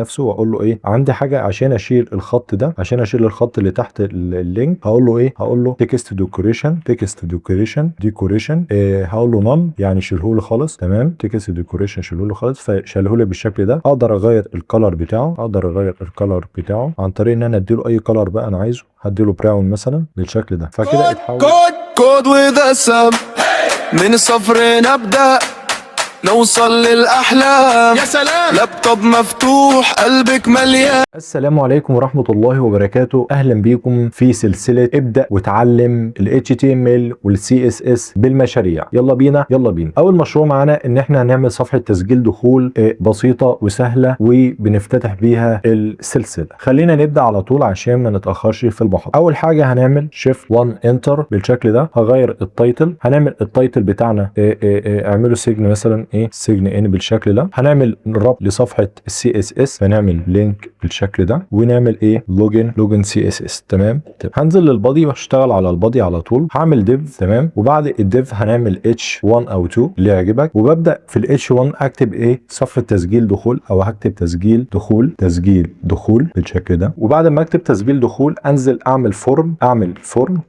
نفسه واقول له ايه عندي حاجه عشان اشيل الخط ده، عشان اشيل الخط اللي تحت اللينك هقول له ايه، هقول له تكست ديكوريشن، تكست ديكوريشن هقول له نون يعني شيله لي خالص. تمام، تكست ديكوريشن شيله لي خالص، فشاله لي بالشكل ده. اقدر اغير الكلر بتاعه عن طريق ان انا اديله اي كلر بقى انا عايزه. هديله براون مثلا بالشكل ده، فكده اتحول كود وذا سم. من الصفر نبدأ نوصل للأحلام، يا سلام. لابتوب مفتوح قلبك مليان. السلام عليكم ورحمة الله وبركاته. اهلا بيكم في سلسلة ابدأ وتعلم ال HTML وال CSS بالمشاريع. يلا بينا. اول مشروع معانا ان احنا هنعمل صفحة تسجيل دخول بسيطة وسهلة وبنفتتح بيها السلسلة. خلينا نبدأ على طول عشان ما نتأخرش في البحث. اول حاجة هنعمل Shift 1 Enter بالشكل ده. هغير التايتل، هنعمل التايتل بتاعنا اعمله سجن مثلا سجن ان بالشكل ده. هنعمل ربط لصفحة CSS، هنعمل لينك بالشكل ده ونعمل لوجن CSS. تمام. هنزل للبادي واشتغل على البادي على طول. هعمل ديف. تمام، وبعد الديف هنعمل H1 او 2 اللي يعجبك، وببدا في ال H1 اكتب صفحه تسجيل دخول، او هكتب تسجيل دخول بالشكل ده. وبعد ما اكتب تسجيل دخول انزل اعمل فورم.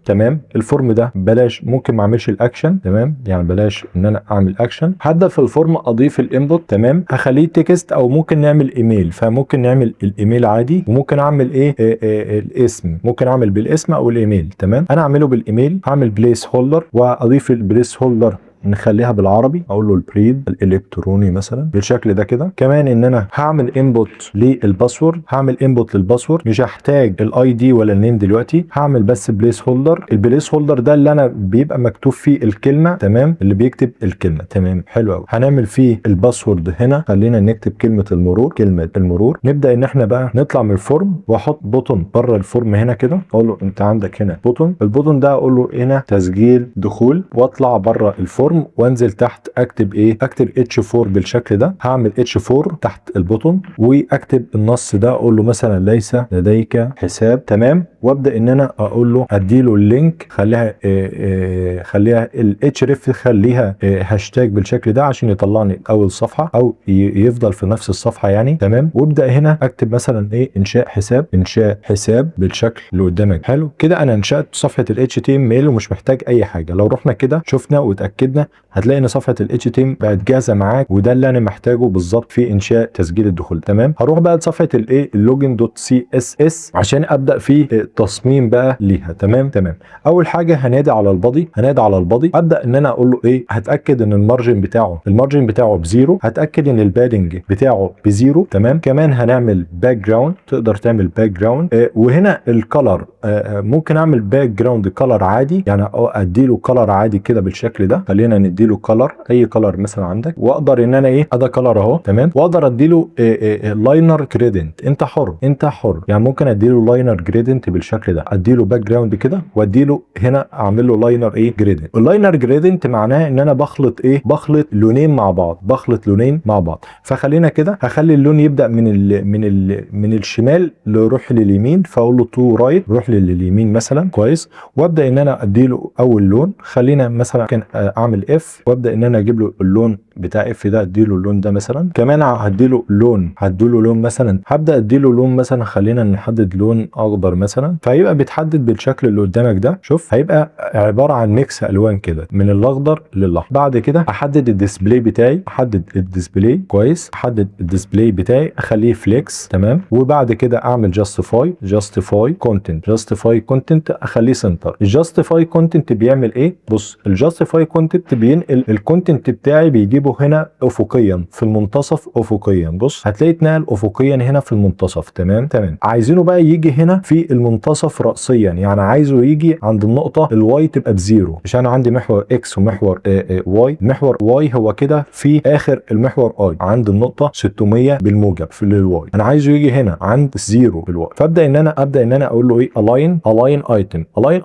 تمام، الفورم ده بلاش، ممكن ما اعملش الاكشن. تمام، يعني بلاش ان انا اعمل اكشن. هبدا في الفورم اضيف الانبوت. تمام، هخليه تكست او ممكن نعمل ايميل، فممكن نعمل الايميل عادي، وممكن اعمل الاسم، ممكن اعمل بالاسم او الايميل. تمام، انا اعمله بالايميل. هعمل بليس هولدر واضيف البليس هولدر نخليها بالعربي، اقول له البريد الالكتروني مثلا بالشكل ده كده. كمان ان انا هعمل انبوت للباسورد، مش هحتاج الاي دي ولا النيم دلوقتي، هعمل بس بليس هولدر. البليس هولدر ده اللي انا بيبقى مكتوب فيه الكلمه. تمام، اللي بيكتب الكلمه. تمام، حلو قوي. هنعمل فيه الباسورد هنا، خلينا نكتب كلمه المرور. نبدا ان احنا بقى نطلع من الفورم واحط بوتون بره الفورم هنا كده. اقول له انت عندك هنا بوتون، البوتون ده اقول له هنا تسجيل دخول، واطلع بره الفورم وانزل تحت اكتب H4 بالشكل ده. هعمل H4 تحت البوتون واكتب النص ده، اقول له مثلا ليس لديك حساب. تمام، وابدا ان انا اقول له اديله اللينك، خليها الhref، خليها هاشتاج بالشكل ده عشان يطلعني اول صفحه او يفضل في نفس الصفحه يعني. تمام، وابدا هنا اكتب مثلا انشاء حساب بالشكل اللي قدامك. حلو كده، انا انشات صفحه ال HTML ومش محتاج اي حاجه. لو رحنا كده شفنا واتاكدنا هتلاقي ان صفحه ال HTML بقت جاهزه معاك، وده اللي انا محتاجه بالظبط في انشاء تسجيل الدخول. تمام، هروح بقى لصفحه اللوجن دوت CSS عشان ابدا في تصميم بقى ليها. تمام. اول حاجه هنادي على البادي، ابدا ان انا اقول له هتاكد ان المارجن بتاعه بزيرو، هتاكد ان البادنج بتاعه بزيرو. تمام، كمان هنعمل باك جراوند، تقدر تعمل باك جراوند. وهنا الكلر ممكن اعمل باك جراوند كلر عادي، يعني اديله كلر عادي كده بالشكل ده. خلينا نديله كلر، اي كلر مثلا عندك، واقدر ان انا ده كلر اهو. تمام، واقدر اديله لاينر جريدنت. انت حر يعني ممكن اديله لاينر جريدنت بالشكل ده، اديله باك جراوند كده واديله هنا اعمل له لاينر جريدنت. اللاينر جريدنت معناه ان انا بخلط لونين مع بعض. فخلينا كده، هخلي اللون يبدا من الشمال يروح لليمين، فاقول له تو رايت، روح لليمين مثلا. كويس، وابدا ان انا اديله اول لون. خلينا مثلا ممكن اعمل اف وابدا ان انا اجيب له اللون بتاع اف ده، اديله اللون ده مثلا. كمان هديله لون مثلا، هبدا اديله لون مثلا، خلينا نحدد لون اخضر مثلا، فهيبقى بيتحدد بالشكل اللي قدامك ده. شوف، هيبقى عباره عن ميكس الوان كده من الاخضر للاحمر. بعد كده احدد الديسبلاي بتاعي، كويس، احدد الديسبلاي بتاعي اخليه فليكس. تمام، وبعد كده اعمل جاستيفاي كونتنت اخليه سنتر. الجاستيفاي كونتنت بيعمل بص، الجاستيفاي كونتنت بينقل الكونتنت بتاعي، بيجيبه هنا افقيا في المنتصف افقيا. بص، هتلاقي اتنقل افقيا هنا في المنتصف. تمام. عايزينه بقى يجي هنا في المنتصف رأسيا، يعني عايزه يجي عند النقطة الواي تبقى بزيرو، مش انا عندي محور اكس ومحور واي. محور واي هو كده في اخر المحور اي عند النقطة 600 بالموجب في الواي، انا عايزه يجي هنا عند زيرو بالواي. فابدا ان انا اقول له الاين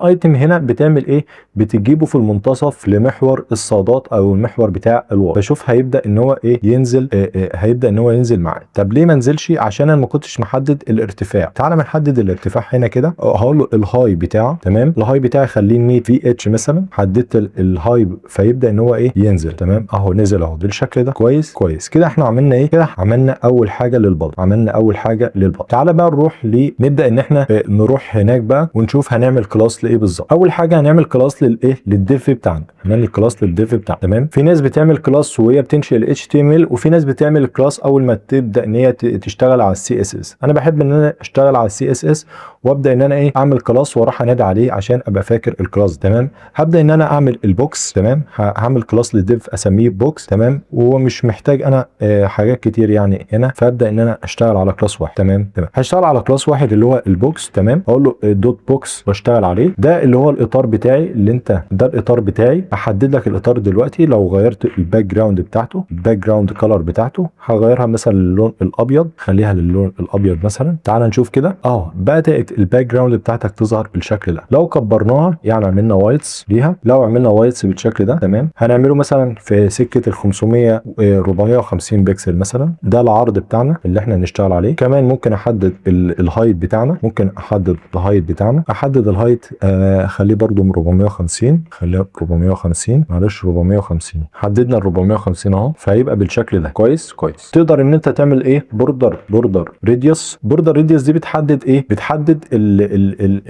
ايتم هنا بتعمل بتجيبه في المنتصف لمحور الصادات او المحور بتاع الواي. شوف هيبدا ان هو ايه ينزل، هيبدا ان هو ينزل معايا. طب ليه ما نزلش؟ عشان انا ما كنتش محدد الارتفاع. تعالى نحدد الارتفاع هنا كده، هقول له الهاي بتاعه تمام، الهاي بتاعي خليه 100 في اتش مثلا، حددت الهاي فيبدا ان هو ايه ينزل تمام اهو، نزل اهو بالشكل ده. كويس كويس كده. احنا عملنا ايه كده؟ عملنا اول حاجه للبلد، عملنا اول حاجه للبلد. تعالى بقى نروح نبدا ان احنا نروح هناك بقى ونشوف هنعمل كلاس لايه بالظبط. اول حاجه هنعمل كلاس للايه للديف بتاعنا، هنعمل كلاس للديف بتاعنا تمام. في ناس بتعمل كلاس وهي بتنشئ ال HTML، وفي ناس بتعمل الكلاس اول ما تبدا ان هي تشتغل على السي اس اس. انا بحب ان انا اشتغل على السي اس اس وابدا ان انا ايه اعمل كلاس واروح انادي عليه عشان ابقى فاكر الكلاس تمام. هبدا ان انا اعمل البوكس تمام، هعمل كلاس للديف اسميه بوكس تمام، وهو مش محتاج انا حاجات كتير يعني هنا. فابدا ان انا اشتغل على كلاس واحد تمام. هشتغل على كلاس واحد اللي هو البوكس تمام. اقول له دوت بوكس واشتغل عليه. ده اللي هو الاطار بتاعي اللي انت، ده الاطار بتاعي. احدد لك الاطار دلوقتي. لو غيرت الباك جراوند بتاعته، الباك جراوند كلر بتاعته هغيرها مثلا للون الابيض، خليها للون الابيض مثلا. تعال نشوف كده بدات الباك جراوند بتاعتك تظهر بالشكل ده. لو كبرناها يعني عملنا وايتس ليها، لو عملنا وايتس بالشكل ده تمام، هنعمله مثلا في سكه ال 500 450 بكسل مثلا. ده العرض بتاعنا اللي احنا نشتغل عليه. كمان ممكن احدد الهايت بتاعنا، ممكن احدد الهايت بتاعنا، احدد الهايت اخليه برده من 450، خليها 450 معلش 450. حددنا ال 450 اهو، فهيبقى بالشكل ده. كويس كويس. تقدر ان انت تعمل ايه بوردر راديوس. بوردر راديوس دي بتحدد ايه؟ بتحدد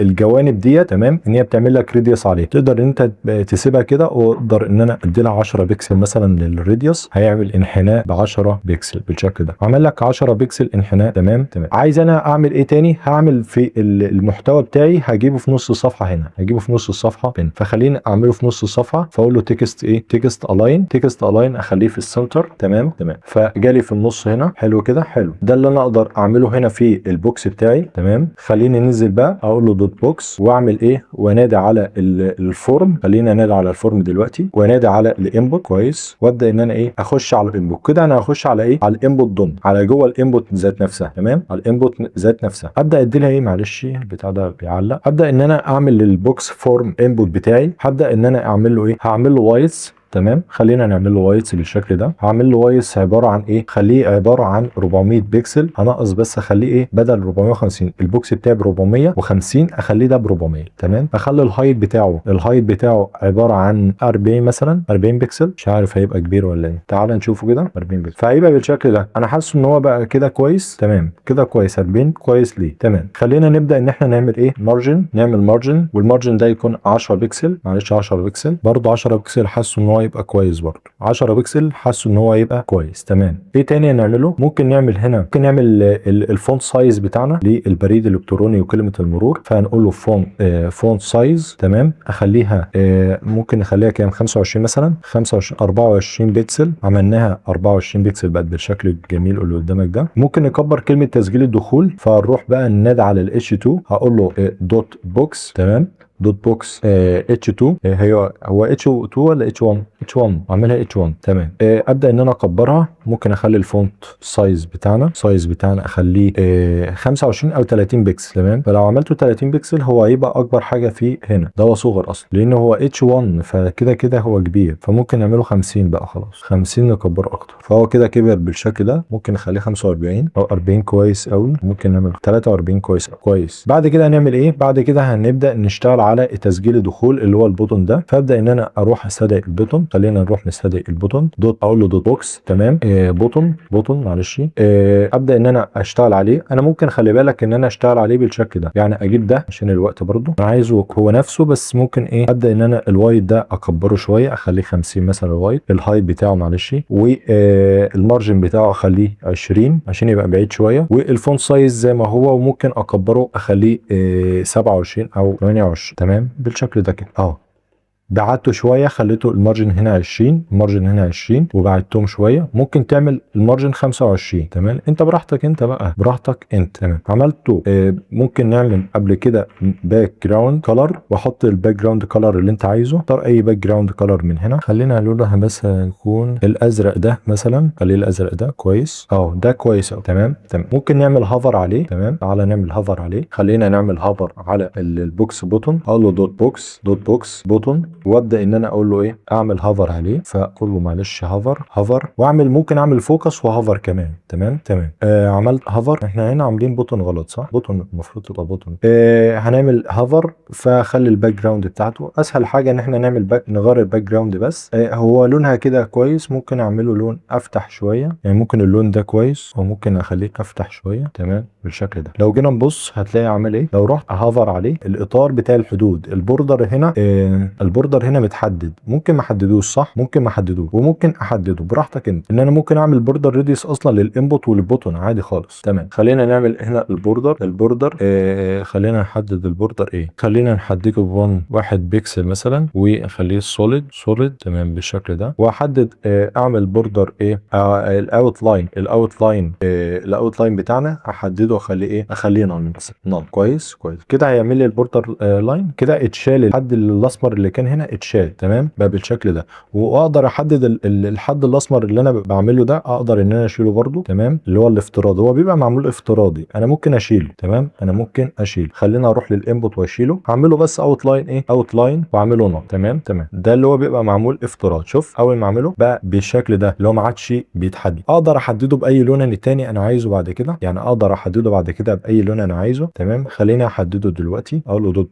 الجوانب دي تمام، ان هي بتعمل لك راديوس عليه. تقدر ان انت تسيبها كده، واقدر ان انا ادي لها 10 بكسل مثلا للراديوس، هيعمل انحناء ب 10 بكسل بالشكل ده. عمل لك 10 بكسل انحناء تمام. عايز انا اعمل ايه تاني؟ هعمل في المحتوى بتاعي هجيبه في نص الصفحه هنا، هجيبه في نص الصفحه هنا. فخليني اعمله في نص الصفحه، فاقول له تكست ايه؟ تكست الاين. تكست الاين اخليه في السنتر تمام. فجالي في النص هنا. حلو كده، حلو. ده اللي انا اقدر اعمله هنا في البوكس بتاعي تمام. خليني ننزل بقى، اقول له دوت بوكس واعمل ايه، وانادي على الفورم. خليني انادي على الفورم دلوقتي، وانادي على الانبوت. كويس. وابدا ان انا ايه اخش على الانبوت كده. انا هخش على ايه؟ على الانبوت ضمن، على جوه الانبوت ذات نفسها تمام، على الانبوت ذات نفسها. ابدا ادي لها ايه، معلش البتاع ده بيعلق. ابدا ان انا اعمل للبوكس فورم انبوت بتاعي. هبدا ان انا اعمل له ايه، هعمل له وايتس تمام. خلينا نعمل له وايتس بالشكل ده. هعمل له وايتس عباره عن ايه، خليه عباره عن 400 بكسل. هنقص بس اخليه ايه، بدل 450 البوكس بتاعي ب 450 اخليه ده ب 400 تمام. اخلي الهايت بتاعه عباره عن 40 مثلا، 40 بكسل. مش عارف هيبقى كبير ولا ايه، تعال نشوفه كده. 40 بكسل فهيبقى بالشكل ده. انا حاسس ان هو بقى كده كويس تمام، كده كويس. 40 كويس ليه تمام. خلينا نبدا ان احنا نعمل ايه، مارجن. نعمل مارجن، والمارجن ده يكون 10 بكسل معلش 10 بكسل برضه. 10 بكسل حاسه ان هو يبقى كويس برضه. 10 بكسل حاسه ان هو يبقى كويس تمام. ايه تاني نعمله؟ ممكن نعمل هنا، ممكن نعمل الفونت سايز بتاعنا للبريد الالكتروني وكلمه المرور. فهنقول له فونت سايز تمام. اخليها ممكن نخليها كام، 25 مثلا، 25 24 بكسل. عملناها 24 بكسل بقت بالشكل الجميل اللي قدامك ده. ممكن نكبر كلمه تسجيل الدخول، فنروح بقى ننادي على الاتش 2. هقول له دوت بوكس تمام، دوت بوكس اتش 2. هو اتش 2 ولا اتش 1؟ اتش 1. اعملها اتش 1 تمام. ابدا ان انا اكبرها. ممكن اخلي الفونت سايز بتاعنا اخليه 25 او 30 بكسل تمام. فلو عملته 30 بكسل هو هيبقى اكبر حاجه فيه هنا. ده هو صغر اصلا لان هو اتش 1، فكده كده هو كبير. فممكن نعمله 50 بقى خلاص، 50 نكبره اكتر. فهو كده كبر بالشكل ده. ممكن نخليه 45 او 40 كويس قوي. ممكن نعمل 43 كويس. بعد كده هنعمل ايه؟ بعد كده هنبدا نشتغل على تسجيل الدخول اللي هو البوتون ده. فابدا ان انا اروح استدعي البوتون. خلينا نروح نستدعي البوتون. دوت، اقول له دوت بوكس تمام. بوتون معلش. ابدا ان انا اشتغل عليه. انا ممكن خلي بالك ان انا اشتغل عليه بالشكل ده، يعني اجيب ده عشان الوقت برضو انا عايزه هو نفسه، بس ممكن ايه ابدا ان انا الوايت ده اكبره شويه، اخليه 50 مثلا الوايت. الهايت بتاعه معلش، والمارجن بتاعه اخليه 20 عشان يبقى بعيد شويه. والفونت سايز زي ما هو، وممكن اكبره اخليه 27 او 28 تمام بالشكل ده كده بعدته شويه، خليته المارجن هنا 20، المارجن هنا 20، وبعدتهم شويه. ممكن تعمل المارجن 25 تمام. انت براحتك، انت بقى براحتك انت تمام. عملته ممكن نعمل قبل كده باك جراوند كلر، واحط الباك جراوند كلر اللي انت عايزه. اختار اي باك جراوند كلر من هنا. خلينا لونها مثلا يكون الازرق ده مثلا، خليه الازرق ده كويس. ده كويس تمام. ممكن نعمل هافر عليه تمام. تعالى نعمل هافر عليه. خلينا نعمل هافر على البوكس بوتون. اقول له دوت بوكس بوتون وابدا ان انا اقول له ايه، اعمل هافر عليه، فاقول له معلش هافر واعمل، ممكن اعمل فوكس وهافر كمان. تمام عملت هافر. احنا هنا عاملين بوتون غلط صح؟ بوتون المفروض تبقى بوتون. هنعمل هافر، فخلي الباك جراوند بتاعته اسهل حاجه ان احنا نعمل نغير الباك جراوند بس. هو لونها كده كويس، ممكن اعمله لون افتح شويه، يعني ممكن اللون ده كويس وممكن اخليه افتح شويه. تمام بالشكل ده. لو جينا نبص هتلاقي عامل ايه، لو رحت هافر عليه الاطار بتاع الحدود، البوردر هنا البوردر هنا متحدد، ممكن ما احددوش صح، ممكن ما احددوش وممكن احدده براحتك انت. ان انا ممكن اعمل بوردر ريديوس اصلا للانبوت والبوتون عادي خالص. تمام خلينا نعمل هنا البوردر خلينا نحدد البوردر ايه، خلينا نحدده ب 1 بيكسل مثلا ونخليه سوليد. تمام بالشكل ده. واحدد اعمل بوردر ايه، الاوت لاين بتاعنا احدده واخليه ايه، اخليه نون مثلا. كويس كده هيعمل لي البوردر لاين كده اتشال، الحد الاسمر اللي كان هنا اتشال. تمام بقى بالشكل ده. واقدر احدد الحد الاسمر اللي انا بعمله ده، اقدر ان انا اشيله برده. تمام اللي هو الافتراضي، هو بيبقى معمول افتراضي، انا ممكن اشيله. تمام انا ممكن اشيله. خلينا اروح للانبوت واشيله، هعمله بس اوت لاين واعمله نون. تمام ده اللي هو بيبقى معمول افتراض. شوف اول ما اعمله بقى بالشكل ده اللي هو ما عادش بيتحدد. اقدر احدده باي لون تاني انا عايزه بعد كده، يعني اقدر احدده بعد كده باي لون انا عايزه. تمام خليني احدده دلوقتي، اقول له دوت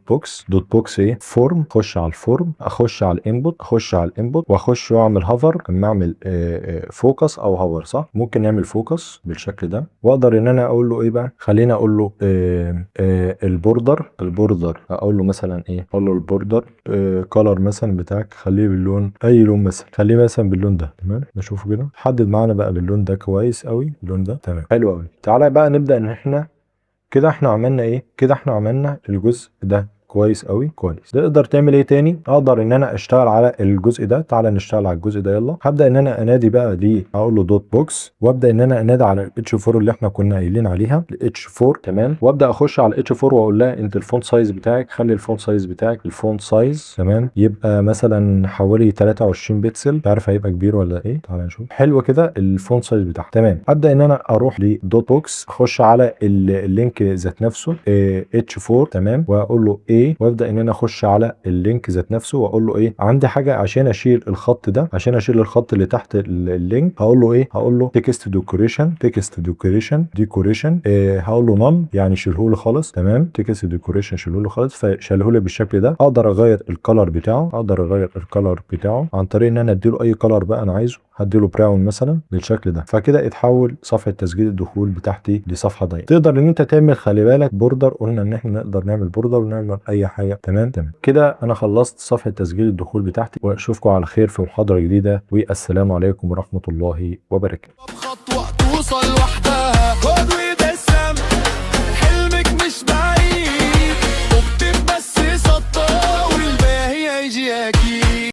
بوكس ايه فورم، اخش على الفورم، اخش على الانبوت واخش واعمل هافر، اما اعمل فوكس او هافر صح، ممكن نعمل فوكس بالشكل ده. واقدر ان انا اقول له ايه بقى، خلينا اقول له البوردر اقول له مثلا ايه، اقول له البوردر كولر مثلا بتاعك خليه باللون اي لون مثلا، خليه مثلا باللون ده. تمام نشوفه كده، حدد معانا بقى باللون ده كويس قوي، اللون ده. تمام حلو قوي. تعالى بقى نبدا ان احنا كده احنا عملنا ايه، كده احنا عملنا الجزء ده كويس قوي. تقدر تعمل ايه تاني، اقدر ان انا اشتغل على الجزء ده. تعالى نشتغل على الجزء ده. يلا هبدا ان انا انادي بقى دي، اقول له دوت بوكس وابدا ان انا انادي على الاتش 4 اللي احنا كنا قايلين عليها، الاتش 4. تمام وابدا اخش على الاتش 4 واقول لها انت الفونت سايز بتاعك، خلي الفونت سايز بتاعك تمام يبقى مثلا حوالي 23 بكسل، مش عارف هيبقى كبير ولا ايه. تعالى نشوف. حلو كده الفونت سايز بتاعها. تمام ابدا ان انا اروح لدوت بوكس، اخش على اللينك ذات نفسه اتش 4. تمام واقول له ايه، وابدا ان انا اخش على اللينك ذات نفسه واقول له ايه، عندي حاجه عشان اشيل الخط ده، عشان اشيل الخط اللي تحت اللينك، هقول له ايه، هقول له تكست ديكوريشن هقول له نون يعني شيله لي خالص. تمام تكست ديكوريشن شيله لي خالص، فشاله لي بالشكل ده. اقدر اغير الكلر بتاعه، عن طريق ان انا اديله اي كلر بقى انا عايزه، هديله براون مثلا بالشكل ده. فكده اتحول صفحه تسجيل الدخول بتاعتي لصفحه ضيقه. تقدر ان انت تعمل، خلي بالك بوردر، قلنا ان احنا نقدر نعمل بوردر ونعمل اي حاجه. تمام كده انا خلصت صفحه تسجيل الدخول بتاعتي، واشوفكم على خير في محاضره جديده، والسلام عليكم ورحمه الله وبركاته. خطوة توصل وحدها